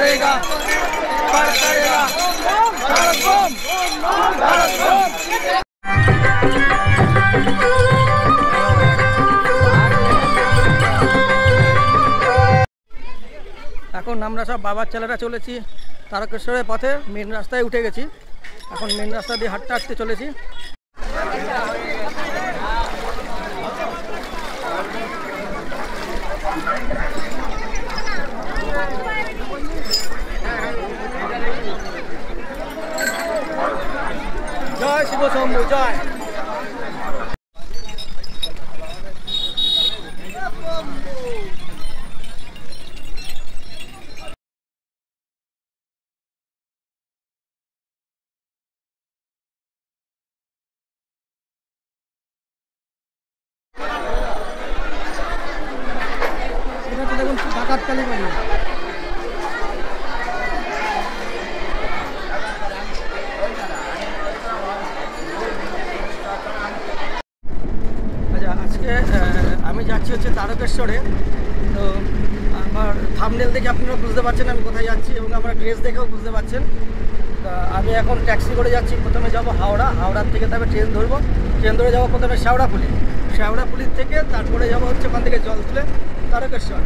करेगा, पर करेगा, भारत बम, भारत बम। এখন আমরা সব বাবার ছেলেরা চলেছি তারকেশ্বরের পথে, মেন রাস্তায় উঠে গেছি। এখন মেন রাস্তা দিয়ে হাঁটতে হাঁটতে চলেছি। জয় শিব শম্ভু জয়। দেখুন ডাকাত কালী বাড়ি। আচ্ছা, আজকে আমি যাচ্ছি হচ্ছে তারকেশ্বরে। তো আমার থাম্বনেল দেখে আপনারা বুঝতে পারছেন আমি কোথায় যাচ্ছি, এবং আমার ড্রেস দেখেও বুঝতে পারছেন। তা আমি এখন ট্যাক্সি করে যাচ্ছি। প্রথমে যাব হাওড়া, হাওড়ার থেকে তারপরে ট্রেন ধরবো। ট্রেন ধরে যাবো প্রথমে শেওড়াফুলি, শেওড়াফুলির থেকে তারপরে যাবো হচ্ছে ওখান থেকে জলতুলে তারকেশ্বর।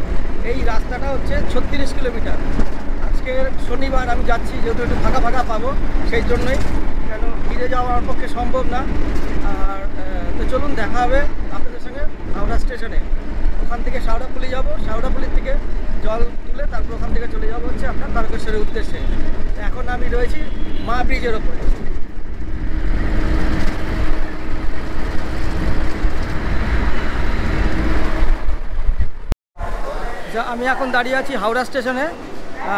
এই রাস্তাটা হচ্ছে 36 কিলোমিটার। আজকে শনিবার আমি যাচ্ছি, যেহেতু একটু ফাঁকা ফাঁকা পাবো সেই জন্যই, কেন ফিরে যাওয়া আমার পক্ষে সম্ভব না। আর তো চলুন দেখা হবে আপনাদের সঙ্গে হাওড়া স্টেশনে। ওখান থেকে শেওড়াফুলি যাব, শেওড়াফুলির থেকে জল তুলে তারপর ওখান থেকে চলে যাবো হচ্ছে আপনার তারকেশ্বরের উদ্দেশ্যে। এখন আমি রয়েছি মা ব্রিজের ওপরে। আমি এখন দাঁড়িয়ে আছি হাওড়া স্টেশনে।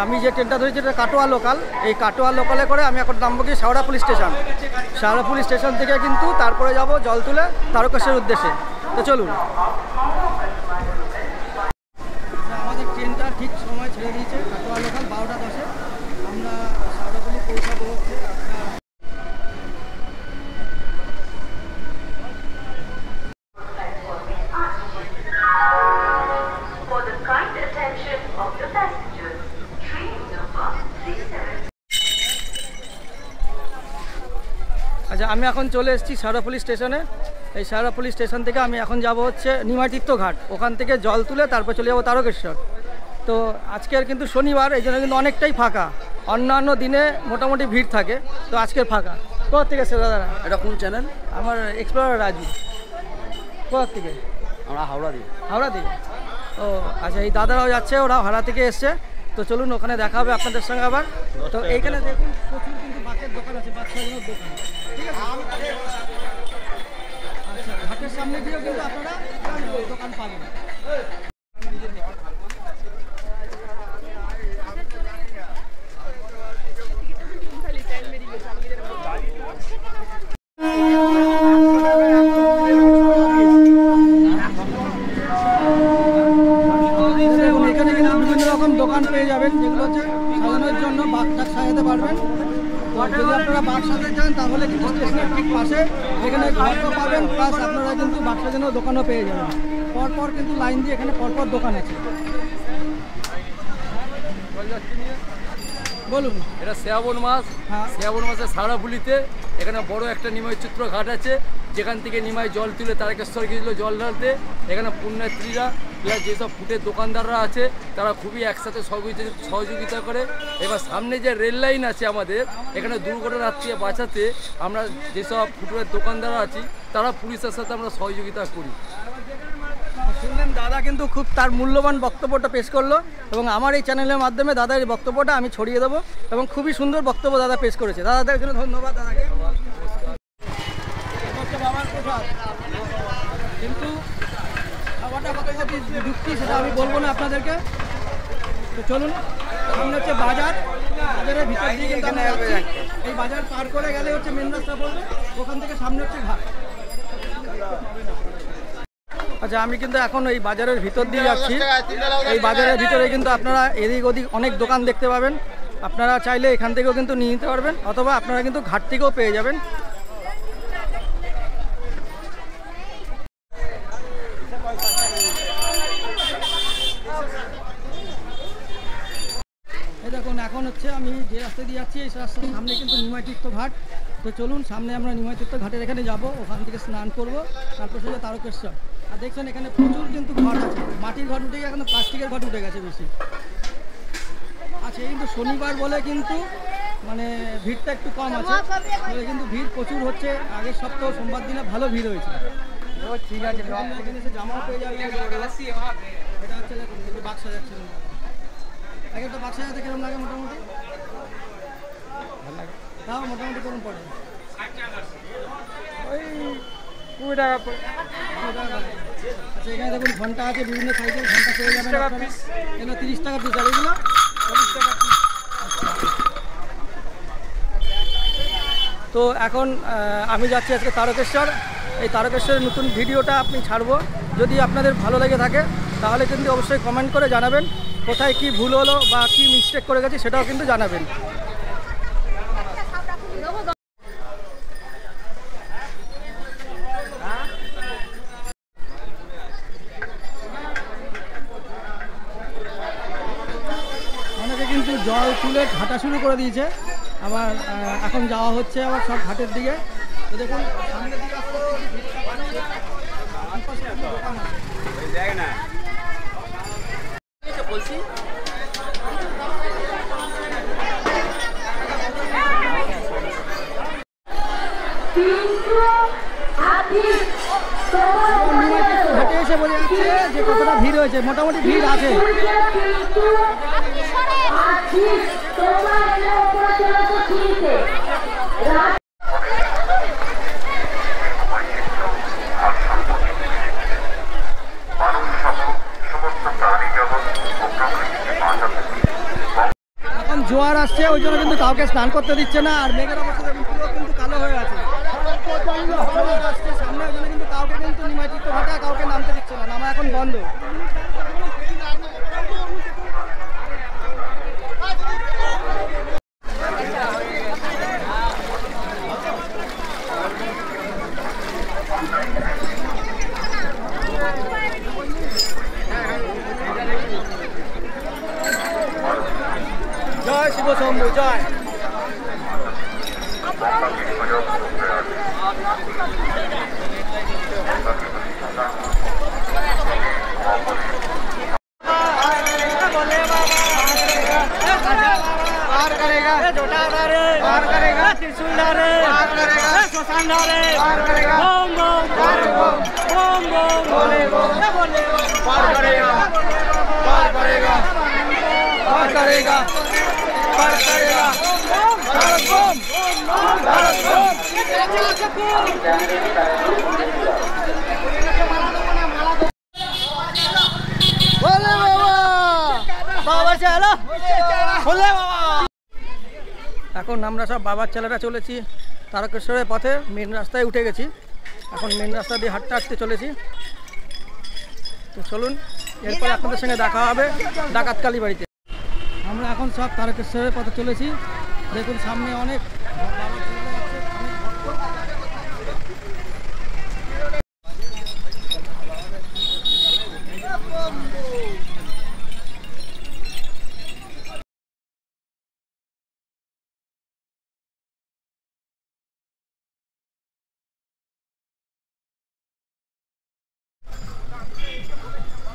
আমি যে ট্রেনটা ধরেছি এটা কাটোয়া লোকাল। এই কাটোয়া লোকালে করে আমি এখন নামবো কি শেওড়াফুলি স্টেশন। শেওড়াফুলি স্টেশন থেকে কিন্তু তারপরে যাব জল তুলে তারকেশ্বরের উদ্দেশ্যে। তো চলুন। আমাদের ট্রেনটা ঠিক সময় ছেড়ে দিয়েছে, কাটোয়া লোকাল 12টা 10-এ। আমরা শেওড়াফুলি পৌঁছাবো হচ্ছে আচ্ছা, আমি এখন চলে এসেছি শেওড়াফুলি স্টেশনে। এই শেওড়াফুলি স্টেশন থেকে আমি এখন যাব হচ্ছে নিমাতীর্থ ঘাট। ওখান থেকে জল তুলে তারপর চলে যাবো তারকেশ্বর। তো আজকের কিন্তু শনিবার, এই জন্য কিন্তু অনেকটাই ফাঁকা। অন্যান্য দিনে মোটামুটি ভিড় থাকে, তো আজকের ফাঁকা। কোথা থেকে এসছে দাদারা? এটা কোন চ্যানেল? আমার এক্সপ্লোরার রাজু। কোথা থেকে? আমরা হাওড়া দিই। হাওড়া থেকে? ও আচ্ছা, এই দাদারাও যাচ্ছে, ওরা হাওড়া থেকে এসছে। তো চলুন ওখানে দেখা হবে আপনাদের সঙ্গে আবার। তো এইখানে দেখুন প্রচুর কিন্তু বাচ্চার দোকান আছে, বাচ্চাগুলোর দোকান। ঠিক আছে, আচ্ছা, ঘাটের সামনে দিয়েও কিন্তু আপনারা দোকান পাবেন। এখানে কিন্তু বিভিন্ন রকম দোকান পেয়ে যাবেন, যেগুলো হচ্ছে সাজানোর জন্য বাঘটা সাজাতে পারবেন। যদি আপনারা বাঘ সাজাতে চান তাহলে কিন্তু স্টেশনের ঠিক পাশে এখানে ঘরও পাবেন, প্লাস আপনারা কিন্তু বাঘ সাজানোর দোকানও পেয়ে যাবেন। পরপর কিন্তু লাইন দিয়ে এখানে পরপর দোকান আছে। বলুন। এটা শ্রাবণ মাস। হ্যাঁ, শ্রাবণ মাসে শেওড়াফুলিতে এখানে বড় একটা নিমাই চিত্র ঘাট আছে, যেখান থেকে নিমাই জল তুলে তারকেশ্বর গিয়েছিল জল ঢালতে। এখানে পুণ্যার্থীরা প্লাস যেসব ফুটের দোকানদাররা আছে তারা খুবই একসাথে সহযোগিতা করে। এবার সামনে যে রেল লাইন আছে আমাদের, এখানে দুর্ঘটনা থেকে বাঁচাতে আমরা যেসব ফুটের দোকানদাররা আছি তারা পুলিশের সাথে আমরা সহযোগিতা করি। শুনলেন, দাদা কিন্তু খুব তার মূল্যবান বক্তব্যটা পেশ করলো, এবং আমার এই চ্যানেলের মাধ্যমে দাদার এই বক্তব্যটা আমি ছড়িয়ে দেবো, এবং খুবই সুন্দর বক্তব্য দাদা পেশ করেছে। দাদাদের জন্য ধন্যবাদ দাদাকে। বাবার প্রসাদ, কিন্তু খাবারটা কতখানি ঢুকছি সেটা আমি বলবো না আপনাদেরকে। তো চলুন, সামনে হচ্ছে বাজার, বাজারের ভিতর দিয়ে কিন্তু আমরা যাচ্ছি। এই বাজার পার করে গেলে হচ্ছে মেন রাস্তা পড়বে, ওখান থেকে সামনে হচ্ছে ঘাট। আচ্ছা, আমি কিন্তু এখন এই বাজারের ভিতর দিয়ে যাচ্ছি। এই বাজারের ভিতরে কিন্তু আপনারা এদিক ওদিক অনেক দোকান দেখতে পাবেন। আপনারা চাইলে এখান থেকেও কিন্তু নিয়ে নিতে পারবেন, অথবা আপনারা কিন্তু ঘাট থেকেও পেয়ে যাবেন। এই দেখুন হচ্ছে আমি যে রাস্তা দিয়ে যাচ্ছি এই রাস্তার সামনে কিন্তু নিমাই তীর্থ ঘাট। তো চলুন সামনে আমরা নিমাই তীর্থ ঘাটের এখানে যাব, ওখান থেকে স্নান করব, তারপর সোজা তারকেশ্বর। আর দেখছেন এখানে প্রচুর কিন্তু ঘট আছে, মাটির ঘট উঠে গিয়ে এখন প্লাস্টিকের ঘট উঠে গেছে বেশি। আচ্ছা কিন্তু শনিবার বলে কিন্তু মানে ভিড়টা একটু কম আছে, বলে কিন্তু ভিড় প্রচুর হচ্ছে। আগের সপ্তাহ সোমবার দিনে ভালো ভিড় হয়েছে। ঠিক আছে, এখানে এসে জামাও পেয়ে যাবে। এটা হচ্ছে বাক্স সাজাচ্ছে, এক একটা বাক্স সাজাতে কিরকম লাগে মোটামুটি? তাও মোটামুটি কেমন পড়ে? ওই 20 টাকা পড়ে। আচ্ছা এখানে দেখুন ঘন্টা আছে, বিভিন্ন সাইজের ঘন্টা পেয়ে যাবেন আপনারা। এগুলো 30 টাকা পিস, আর এগুলো 40 টাকা পিস। তো এখন আমি যাচ্ছি আজকে তারকেশ্বর। এই তারকেশ্বরের নতুন ভিডিওটা আপনি ছাড়বো, যদি আপনাদের ভালো লেগে থাকে তাহলে কিন্তু অবশ্যই কমেন্ট করে জানাবেন কোথায় কি ভুল হলো বা কি মিস্টেক করে গেছি, সেটাও কিন্তু জানাবেন। অনেকে কিন্তু জল তুলে ঘাটা শুরু করে দিয়েছে, আবার এখন যাওয়া হচ্ছে আবার সব ঘাটের দিকে। তো দেখুন সামনের দিকে আসতে দোকান আছে। বলছি ঘাটে এসে বলে যাচ্ছে যে কতটা ভিড় হয়েছে, মোটামুটি ভিড় আছে। এখন জোয়ার আসছে, ওই জন্য কিন্তু কাউকে স্নান করতে দিচ্ছে না। আর মেঘের অবস্থা পুরো কিন্তু কালো হয়ে আছে। জোয়ার আসছে সামনে, ওই জন্য কিন্তু কাউকে কিন্তু নিমাই তীর্থ ঘাটে কাউকে নামতে দিচ্ছে না, নামা এখন বন্ধ। জয় শিব শম্ভু জয়। पार करेगा जोटा रे, पार करेगा त्रिशूल रे, पार करेगा श्मशान रे, पार करेगा बम बम बम बम बम बोले बोले पार करेगा, पार करेगा, पार करेगा, पार करेगा भारत बम, भारत बम। बोले बाबा, बाबा चलो बोले बाबा। এখন আমরা সব বাবার ছেলেরা চলেছি তারকেশ্বরের পথে, মেন রাস্তায় উঠে গেছি। এখন মেন রাস্তা দিয়ে হাঁটতে হাঁটতে চলেছি। তো চলুন, এরপর আপনাদের সঙ্গে দেখা হবে ডাকাতকালী বাড়িতে। আমরা এখন সব তারকেশ্বরের পথে চলেছি। দেখুন সামনে অনেক বাবার ছেলেরা আছে, অনেক ভক্ত।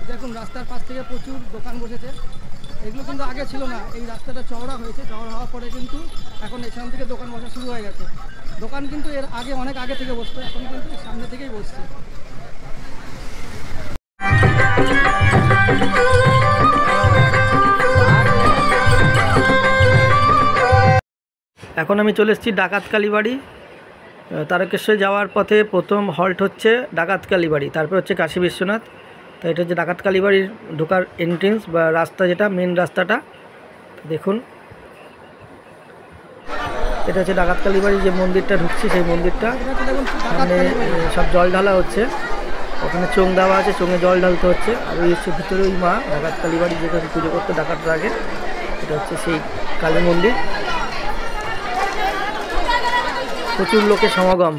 দেখুন রাস্তার পাশ থেকে প্রচুর দোকান বসেছে, এগুলো কিন্তু আগে ছিল না। এই রাস্তাটা চওড়া হয়েছে, চওড়া হওয়ার পরে কিন্তু এখন এখান থেকে দোকান বসা শুরু হয়ে গেছে। দোকান কিন্তু এর আগে অনেক আগে থেকে বসতো, এখন কিন্তু সামনে থেকেই বসছে। এখন আমি চলে এসেছি ডাকাতকালী বাড়ি। তারকেশ্বর যাওয়ার পথে প্রথম হল্ট হচ্ছে ডাকাতকালী বাড়ি, তারপর হচ্ছে কাশী বিশ্বনাথ। তো এটা হচ্ছে ডাকাতকালী বাড়ির ঢোকার এন্ট্রেন্স বা রাস্তা, যেটা মেন রাস্তাটা। দেখুন এটা হচ্ছে ডাকাতকালী বাড়ির যে মন্দিরটা ঢুকছি, সেই মন্দিরটা। সামনে সব জল ঢালা হচ্ছে, ওখানে চোং দেওয়া আছে, চোঙে জল ঢালতে হচ্ছে। আর ওই হচ্ছে ভিতরে ওই মা ডাকাতকালী বাড়ি, যেখানে পুজো করতে ডাকাতরা আগে। এটা হচ্ছে সেই কালী মন্দির। প্রচুর লোকের সমাগম।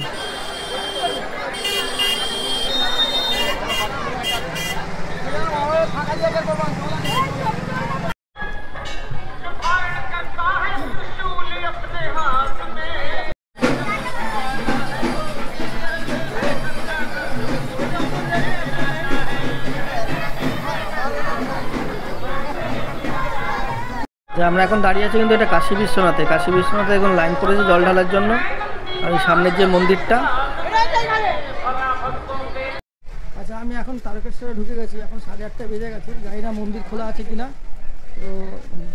যে আমরা এখন দাঁড়িয়ে আছি কিন্তু এটা কাশী বিশ্বনাথে। কাশী বিশ্বনাথে এখন লাইন পড়েছে জল ঢালার জন্য। আর এই সামনের যে মন্দিরটা, আচ্ছা আমি এখন তারকেশ্বরে ঢুকে গেছি। এখন 8:30 বেজে গেছে, জানি না মন্দির খোলা আছে কিনা। তো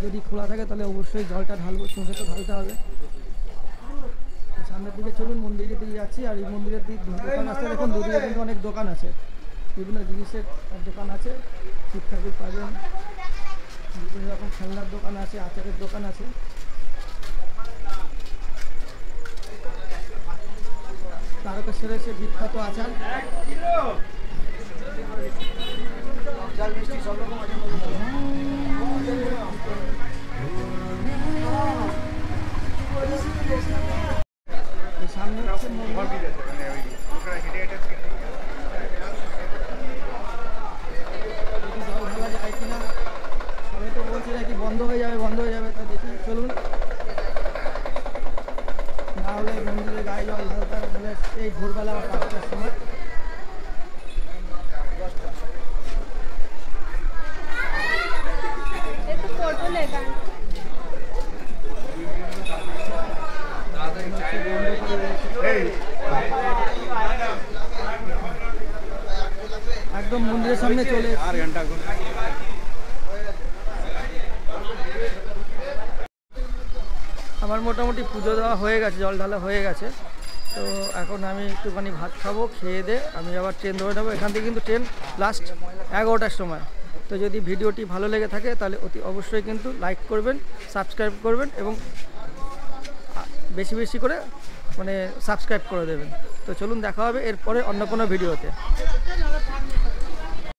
যদি খোলা থাকে তাহলে অবশ্যই জলটা ঢালবো, চোখে তো ঢালতে হবে। সামনের দিকে চলুন, মন্দিরের দিকে যাচ্ছি। আর এই মন্দিরের দিক দোকান আছে, দেখুন দুদিকে কিন্তু অনেক দোকান আছে, বিভিন্ন জিনিসের দোকান আছে। শিব ঠাকুর পাবেন, বিভিন্ন রকম খেলনার দোকান আছে, আচারের দোকান আছে। তারকেশ্বরের সে বিখ্যাত আচার, জাল মিষ্টি সব রকম আছে। সামনে হচ্ছে মন্দির। জল ঢালা যায় কিনা, সবাই তো বলছে নাকি বন্ধ হয়ে যাবে, বন্ধ হয়ে যাবে। তা দেখি, চলুন। না হলে মন্দিরের গায়ে জল ঢালতে হলে এই ভোরবেলা 5টার সময়। একদম মন্দিরের সামনে চলে আমার মোটামুটি পুজো দেওয়া হয়ে গেছে, জল ঢালা হয়ে গেছে। তো এখন আমি একটুখানি ভাত খাবো, খেয়ে দে আমি আবার ট্রেন ধরে নেবো। এখান থেকে কিন্তু ট্রেন লাস্ট 11টার সময়। তো যদি ভিডিওটি ভালো লেগে থাকে তাহলে অতি অবশ্যই কিন্তু লাইক করবেন, সাবস্ক্রাইব করবেন এবং বেশি বেশি করে সাবস্ক্রাইব করে দেবেন। তো চলুন, দেখা হবে এরপরে অন্য কোনো ভিডিওতে।